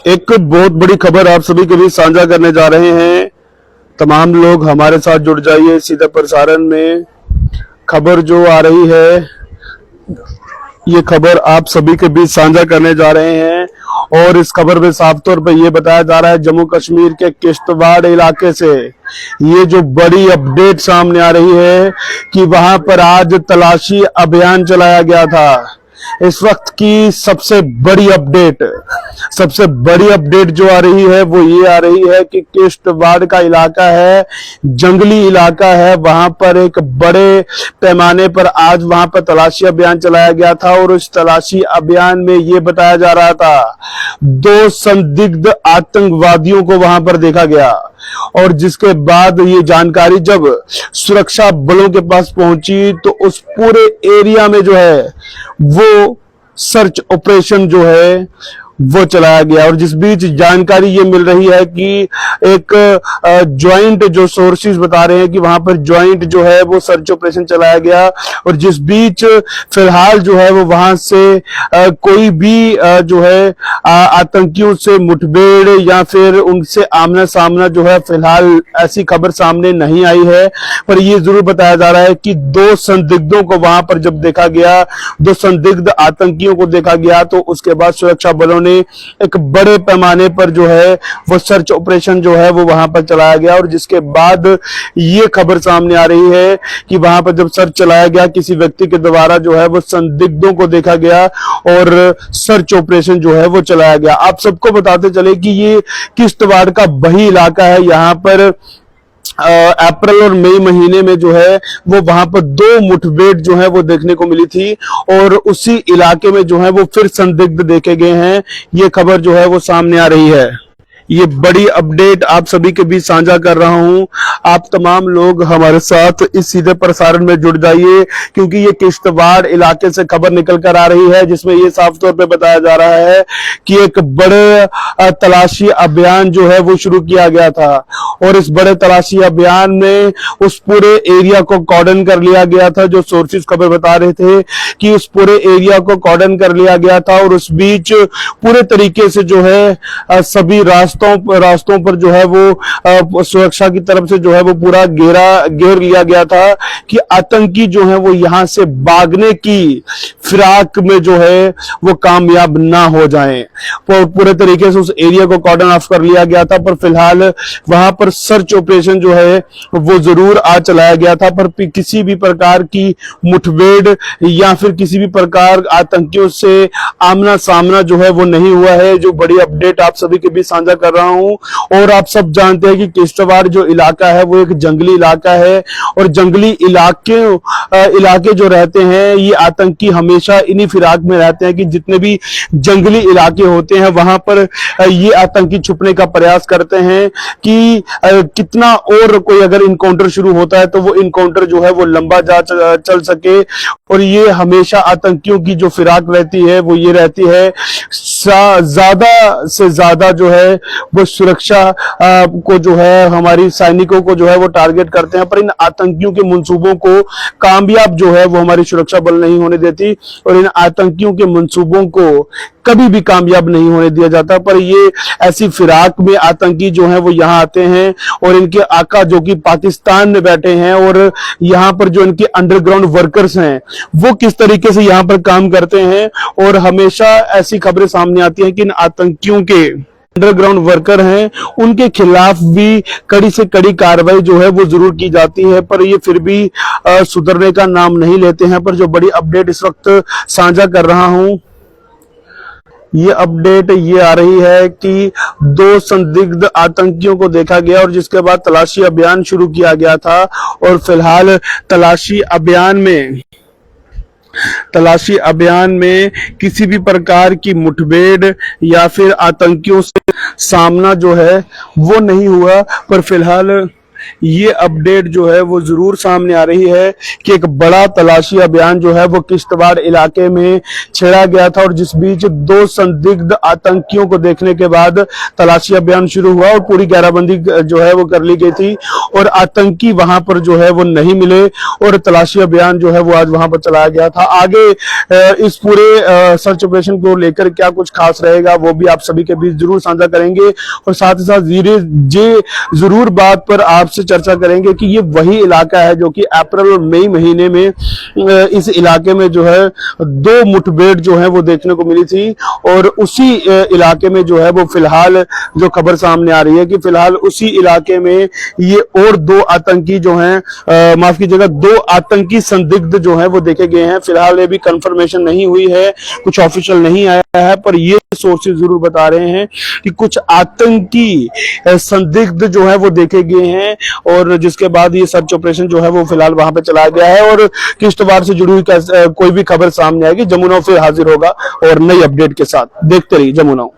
एक बहुत बड़ी खबर आप सभी के बीच साझा करने जा रहे हैं। तमाम लोग हमारे साथ जुड़ जाइए। सीधा प्रसारण में खबर जो आ रही है, ये खबर आप सभी के बीच साझा करने जा रहे हैं। और इस खबर में साफ तौर पर यह बताया जा रहा है, जम्मू कश्मीर के किश्तवाड़ इलाके से ये जो बड़ी अपडेट सामने आ रही है कि वहां पर आज तलाशी अभियान चलाया गया था। इस वक्त की सबसे बड़ी अपडेट जो आ रही है वो ये आ रही है कि किश्तवाड़ का इलाका है, जंगली इलाका है। वहां पर एक बड़े पैमाने पर आज वहां पर तलाशी अभियान चलाया गया था और उस तलाशी अभियान में ये बताया जा रहा था 2 संदिग्ध आतंकवादियों को वहां पर देखा गया। और जिसके बाद ये जानकारी जब सुरक्षा बलों के पास पहुंची तो उस पूरे एरिया में जो है वो सर्च ऑपरेशन जो है वो चलाया गया। और जिस बीच जानकारी ये मिल रही है कि एक ज्वाइंट जो सोर्सेज बता रहे हैं कि वहां पर ज्वाइंट जो है वो सर्च ऑपरेशन चलाया गया। और जिस बीच फिलहाल जो है वो वहां से कोई भी जो है आतंकियों से मुठभेड़ या फिर उनसे आमना सामना जो है फिलहाल ऐसी खबर सामने नहीं आई है। पर ये जरूर बताया जा रहा है कि 2 संदिग्धों को वहां पर जब देखा गया, 2 संदिग्ध आतंकियों को देखा गया, तो उसके बाद सुरक्षा बलों ने एक बड़े पैमाने पर जो है वो सर्च ऑपरेशन जो है वो वहां पर चलाया गया। और जिसके बाद ये खबर सामने आ रही है कि वहां पर जब सर्च चलाया गया, किसी व्यक्ति के द्वारा जो है वो संदिग्धों को देखा गया और सर्च ऑपरेशन जो है वो चलाया गया। आप सबको बताते चले कि ये किश्तवाड़ का वही इलाका है। यहाँ पर अप्रैल और मई महीने में जो है वो वहां पर 2 मुठभेड़ जो है वो देखने को मिली थी और उसी इलाके में जो है वो फिर संदिग्ध देखे गए हैं। ये खबर जो है वो सामने आ रही है। ये बड़ी अपडेट आप सभी के बीच साझा कर रहा हूं। आप तमाम लोग हमारे साथ इस सीधे प्रसारण में जुड़ जाइए, क्योंकि ये किश्तवाड़ इलाके से खबर निकल कर आ रही है जिसमें ये साफ तौर पे बताया जा रहा है कि एक बड़े तलाशी अभियान जो है वो शुरू किया गया था। और इस बड़े तलाशी अभियान में उस पूरे एरिया को कॉर्डन कर लिया गया था। जो सोर्सेज खबर बता रहे थे कि उस पूरे एरिया को कॉर्डन कर लिया गया था और उस बीच पूरे तरीके से जो है सभी रास्तों पर जो है वो सुरक्षा की तरफ से जो है वो पूरा घेर लिया गया था कि आतंकी जो है वो यहां से भागने की फिराक में जो है वो कामयाब ना हो जाएं। पूरे तरीके से उस एरिया को कॉर्डन ऑफ कर लिया गया था। पर फिलहाल वहां पर सर्च ऑपरेशन जो है वो जरूर आज चलाया गया था, पर किसी भी प्रकार की मुठभेड़ या फिर किसी भी प्रकार आतंकियों से आमना सामना जो है वो नहीं हुआ है। जो बड़ी अपडेट आप सभी के बीच साझा कर रहा हूं। और आप सब जानते हैं कि किश्तवाड़ जो इलाका है वो एक जंगली इलाका है और जंगली इलाके जो रहते हैं ये आतंकी हमेशा इन्हीं फिराक में रहते हैं कि जितने भी जंगली इलाके होते हैं वहां पर ये आतंकी छुपने का प्रयास करते हैं कि कितना और कोई अगर इनकाउंटर शुरू होता है तो वो इनकाउंटर जो है वो लंबा चल सके। और ये हमेशा आतंकियों की जो फिराक रहती है वो ये रहती है ज्यादा से ज्यादा जो है वो सुरक्षा को जो है हमारी सैनिकों को जो है वो टारगेट करते हैं। पर इन आतंकियों के मंसूबों को कामयाब जो है वो हमारी सुरक्षा बल नहीं होने देती और इन आतंकियों के मंसूबों को कभी भी कामयाब नहीं होने दिया जाता। पर ये ऐसी फिराक में आतंकी जो है वो यहाँ आते हैं और इनके आका जो कि पाकिस्तान में बैठे हैं और यहाँ पर जो इनके अंडरग्राउंड वर्कर्स हैं वो किस तरीके से यहाँ पर काम करते हैं। और हमेशा ऐसी खबरें सामने आती हैं कि इन आतंकियों के अंडरग्राउंड वर्कर हैं उनके खिलाफ भी कड़ी से कड़ी कार्रवाई जो है वो जरूर की जाती है, पर ये फिर भी सुधरने का नाम नहीं लेते हैं। पर जो बड़ी अपडेट इस वक्त साझा कर रहा हूं, ये अपडेट ये आ रही है कि 2 संदिग्ध आतंकियों को देखा गया और जिसके बाद तलाशी अभियान शुरू किया गया था। और फिलहाल तलाशी अभियान में किसी भी प्रकार की मुठभेड़ या फिर आतंकियों से सामना जो है वो नहीं हुआ। पर फिलहाल ये अपडेट जो है वो जरूर सामने आ रही है कि एक बड़ा तलाशी अभियान जो है वो किश्तवाड़ इलाके में छेड़ा गया था और जिस बीच 2 संदिग्ध आतंकियों को देखने के बाद तलाशी अभियान शुरू हुआ और पूरी घेराबंदी जो है वो कर ली गई थी और आतंकी वहां पर जो है वो नहीं मिले और तलाशी अभियान जो है वो आज वहां पर चलाया गया था। आगे इस पूरे सर्च ऑपरेशन को लेकर क्या कुछ खास रहेगा वो भी आप सभी के बीच जरूर साझा करेंगे और साथ ही साथ ये जरूर बात पर आपसे चर्चा करेंगे कि ये वही इलाका है जो कि अप्रैल और मई महीने में इस इलाके में जो है 2 मुठभेड़ जो है वो देखने को मिली थी और उसी इलाके में जो है वो फिलहाल जो खबर सामने आ रही है कि फिलहाल उसी इलाके में ये और 2 आतंकी जो हैं माफ कीजिएगा 2 आतंकी संदिग्ध जो हैं वो देखे गए हैं। फिलहाल ये भी कंफर्मेशन नहीं हुई है, कुछ ऑफिशियल नहीं आया है, पर ये सोर्सेज जरूर बता रहे हैं कि कुछ आतंकी संदिग्ध जो है वो देखे गए हैं और जिसके बाद ये सर्च ऑपरेशन जो है वो फिलहाल वहां पे चलाया गया है और किश्तवाड़ से जुड़ी हुई कोई भी खबर सामने आएगी जमुना फिर हाजिर होगा और नई अपडेट के साथ। देखते रहिए जमुना।